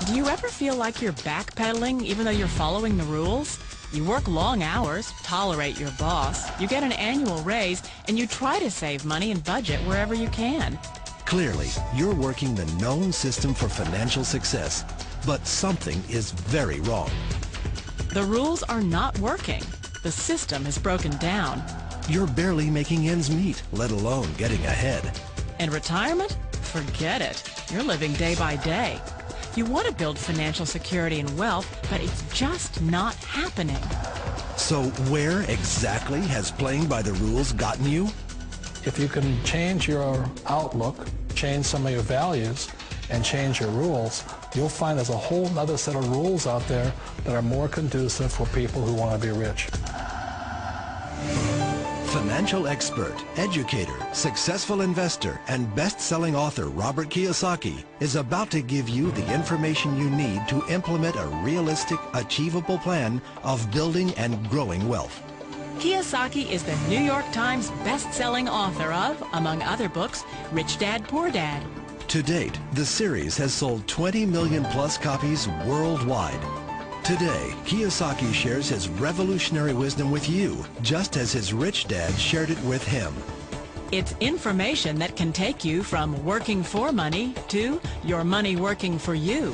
Do you ever feel like you're backpedaling even though you're following the rules? You work long hours, tolerate your boss, you get an annual raise, and you try to save money and budget wherever you can. Clearly, you're working the known system for financial success, but something is very wrong. The rules are not working. The system has broken down. You're barely making ends meet, let alone getting ahead. And retirement? Forget it. You're living day by day. You want to build financial security and wealth, but it's just not happening. So where exactly has playing by the rules gotten you? If you can change your outlook, change some of your values, and change your rules, you'll find there's a whole other set of rules out there that are more conducive for people who want to be rich. Financial expert, educator, successful investor, and best-selling author Robert Kiyosaki is about to give you the information you need to implement a realistic, achievable plan of building and growing wealth. Kiyosaki is the New York Times best-selling author of, among other books, Rich Dad, Poor Dad. To date, the series has sold 20 million plus copies worldwide. Today, Kiyosaki shares his revolutionary wisdom with you, just as his rich dad shared it with him. It's information that can take you from working for money to your money working for you.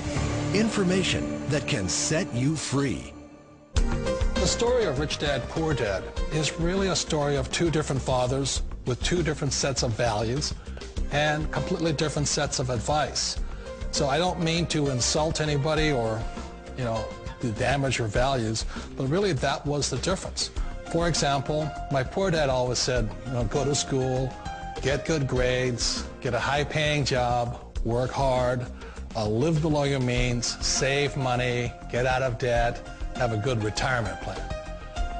Information that can set you free. The story of Rich Dad, Poor Dad is really a story of two different fathers with two different sets of values and completely different sets of advice. So I don't mean to insult anybody or, to damage your values, but really that was the difference. For example, my poor dad always said, go to school, get good grades, get a high-paying job, work hard, live below your means, save money, get out of debt, have a good retirement plan.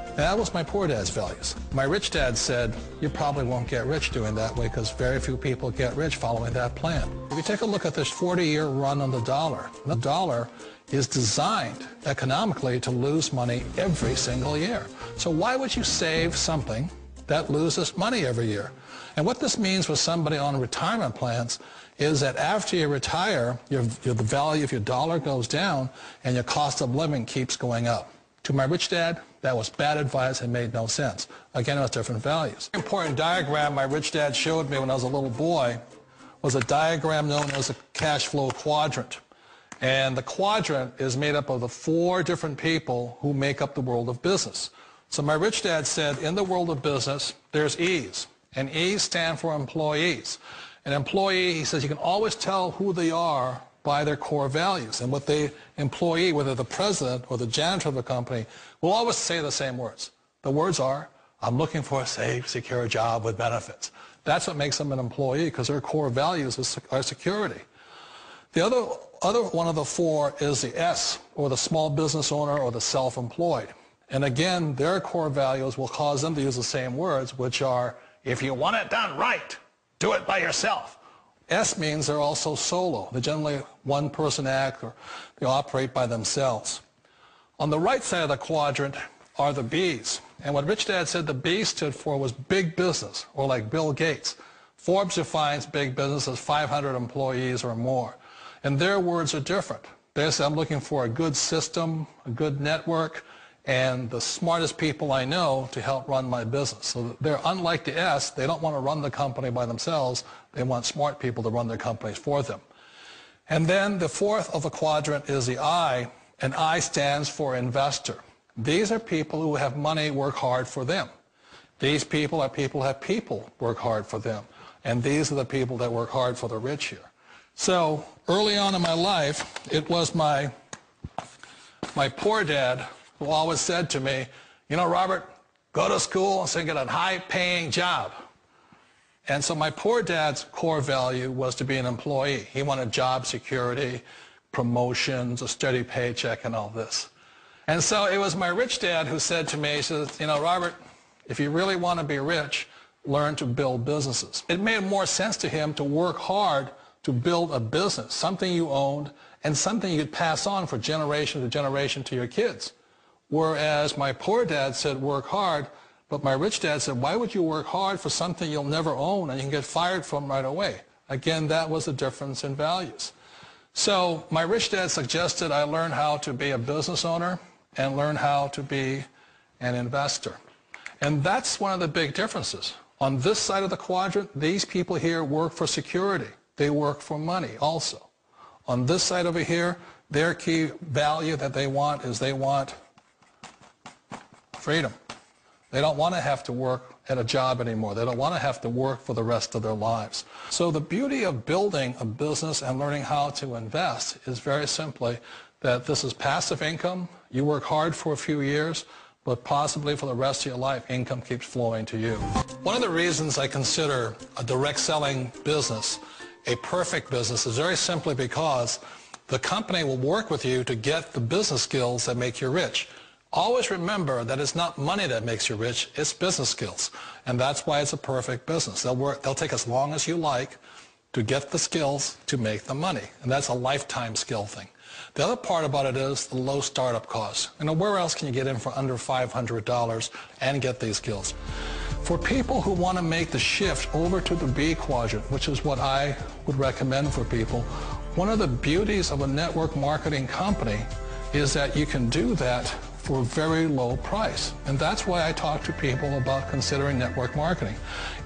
And that was my poor dad's values. My rich dad said, you probably won't get rich doing that way because very few people get rich following that plan. If you take a look at this 40-year run on the dollar is designed economically to lose money every single year. So why would you save something that loses money every year? And what this means for somebody on retirement plans is that after you retire, the value of your dollar goes down and your cost of living keeps going up. To my rich dad, that was bad advice and made no sense. Again, it was different values. An important diagram my rich dad showed me when I was a little boy was a diagram known as a cash flow quadrant. And the quadrant is made up of the four different people who make up the world of business. So my rich dad said, in the world of business, there's E's. And E's stand for employees. An employee, he says, you can always tell who they are by their core values. And what the employee, whether the president or the janitor of the company, will always say the same words. The words are, I'm looking for a safe, secure job with benefits. That's what makes them an employee, because their core values are security. The other one of the four is the S, or the small business owner or the self-employed. And again, their core values will cause them to use the same words, which are, if you want it done right, do it by yourself. S means they're also solo. They're generally one-person act, or they operate by themselves. On the right side of the quadrant are the B's. And what Rich Dad said the B stood for was big business, or like Bill Gates. Forbes defines big business as 500 employees or more. And their words are different. They say, I'm looking for a good system, a good network, and the smartest people I know to help run my business. So they're unlike the S. They don't want to run the company by themselves. They want smart people to run their companies for them. And then the fourth of the quadrant is the I, and I stands for investor. These are people who have money work hard for them. These people are people who have people work hard for them. And these are the people that work hard for the rich here. So early on in my life, it was my poor dad who always said to me, Robert, go to school and get a high-paying job. And so my poor dad's core value was to be an employee. He wanted job security, promotions, a steady paycheck, and all this. And so it was my rich dad who said to me, he says, Robert, if you really want to be rich, learn to build businesses. It made more sense to him to work hard to build a business, something you owned, and something you could pass on for generation to generation to your kids. Whereas my poor dad said work hard, but my rich dad said, why would you work hard for something you'll never own and you can get fired from right away? Again, that was the difference in values. So my rich dad suggested I learn how to be a business owner and learn how to be an investor. And that's one of the big differences. On this side of the quadrant, these people here work for security. They work for money also. On this side over here, their key value that they want is they want freedom. They don't want to have to work at a job anymore. They don't want to have to work for the rest of their lives. So the beauty of building a business and learning how to invest is very simply that this is passive income. You work hard for a few years, but possibly for the rest of your life, income keeps flowing to you. One of the reasons I consider a direct selling business a perfect business is very simply because the company will work with you to get the business skills that make you rich. Always remember that it's not money that makes you rich, it's business skills. And that's why it's a perfect business. They'll take as long as you like to get the skills to make the money. And that's a lifetime skill thing. The other part about it is the low startup costs. Where else can you get in for under $500 and get these skills? For people who want to make the shift over to the B quadrant, which is what I would recommend for people, one of the beauties of a network marketing company is that you can do that for a very low price. And that's why I talk to people about considering network marketing.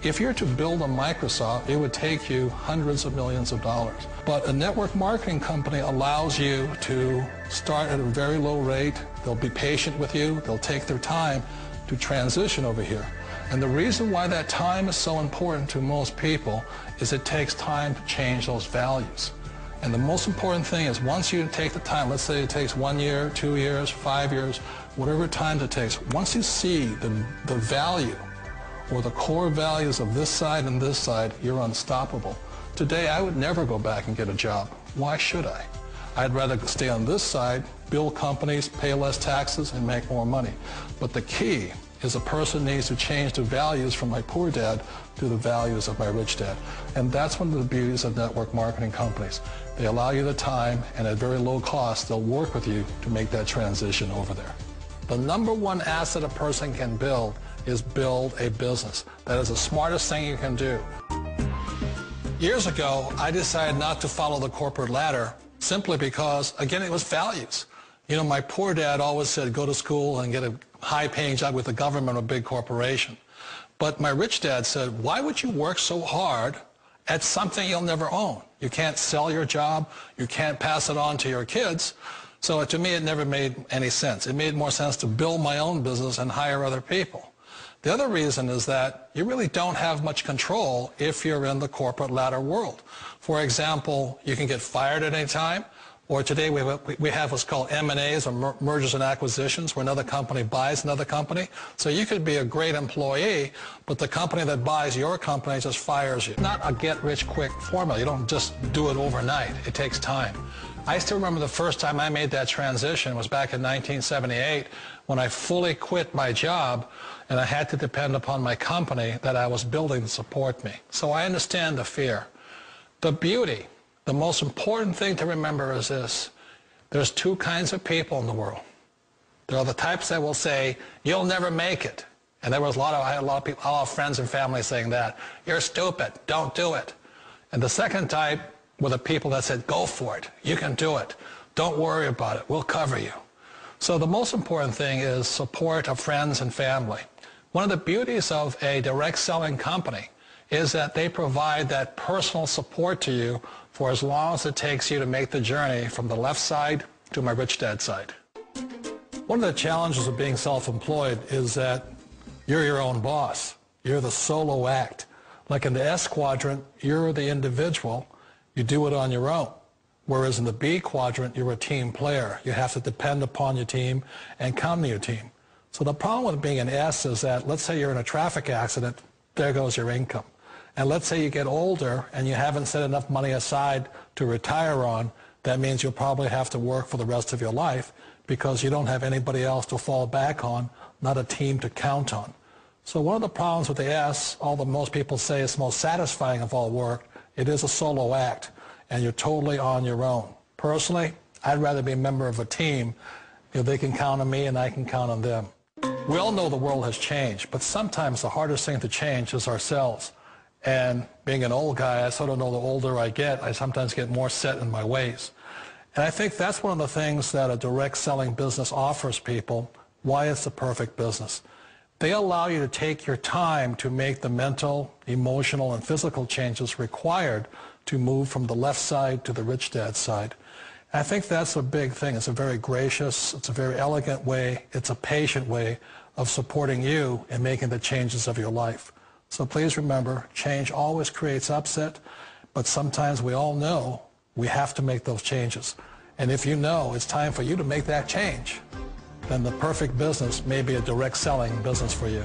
If you're to build a Microsoft, it would take you hundreds of millions of dollars. But a network marketing company allows you to start at a very low rate. They'll be patient with you. They'll take their time to transition over here. And the reason why that time is so important to most people is it takes time to change those values. And the most important thing is once you take the time, let's say it takes 1 year, 2 years, 5 years, whatever time it takes, once you see the value or the core values of this side and this side, you're unstoppable. Today, I would never go back and get a job. Why should I? I'd rather stay on this side, build companies, pay less taxes, and make more money. But the key is a person needs to change the values from my poor dad to the values of my rich dad. And that's one of the beauties of network marketing companies. They allow you the time, and at very low cost, they'll work with you to make that transition over there. The number one asset a person can build is build a business. That is the smartest thing you can do. Years ago, I decided not to follow the corporate ladder simply because, again, it was values. You know, my poor dad always said, go to school and get a high-paying job with the government or a big corporation. But my rich dad said, why would you work so hard at something you'll never own? You can't sell your job. You can't pass it on to your kids. So to me, it never made any sense. It made more sense to build my own business and hire other people. The other reason is that you really don't have much control if you're in the corporate ladder world. For example, you can get fired at any time. Or today we have what's called M&As, or mergers and acquisitions, where another company buys another company. So you could be a great employee, but the company that buys your company just fires you. Not a get-rich-quick formula. You don't just do it overnight. It takes time. I still remember the first time I made that transition was back in 1978 when I fully quit my job and I had to depend upon my company that I was building to support me. So I understand the fear. The beauty. The most important thing to remember is this. There's two kinds of people in the world. There are the types that will say, you'll never make it. And I had a lot of people, a lot of friends and family saying that. You're stupid. Don't do it. And the second type were the people that said, go for it. You can do it. Don't worry about it. We'll cover you. So the most important thing is support of friends and family. One of the beauties of a direct selling company is that they provide that personal support to you for as long as it takes you to make the journey from the left side to my rich dad side. One of the challenges of being self-employed is that you're your own boss. You're the solo act. Like in the S quadrant, you're the individual. You do it on your own. Whereas in the B quadrant, you're a team player. You have to depend upon your team and count on your team. So the problem with being an S is that, let's say you're in a traffic accident, there goes your income. And let's say you get older and you haven't set enough money aside to retire on, that means you'll probably have to work for the rest of your life because you don't have anybody else to fall back on, not a team to count on. So one of the problems with the S, although most people say it's the most satisfying of all work, it is a solo act and you're totally on your own. Personally, I'd rather be a member of a team. You know, they can count on me and I can count on them. We all know the world has changed, but sometimes the hardest thing to change is ourselves. And being an old guy, I sort of know the older I get, I sometimes get more set in my ways. And I think that's one of the things that a direct selling business offers people, why it's the perfect business. They allow you to take your time to make the mental, emotional, and physical changes required to move from the left side to the rich dad side. And I think that's a big thing. It's a very gracious, it's a very elegant way, it's a patient way of supporting you in making the changes of your life. So please remember, change always creates upset, but sometimes we all know we have to make those changes. And if you know it's time for you to make that change, then the perfect business may be a direct selling business for you.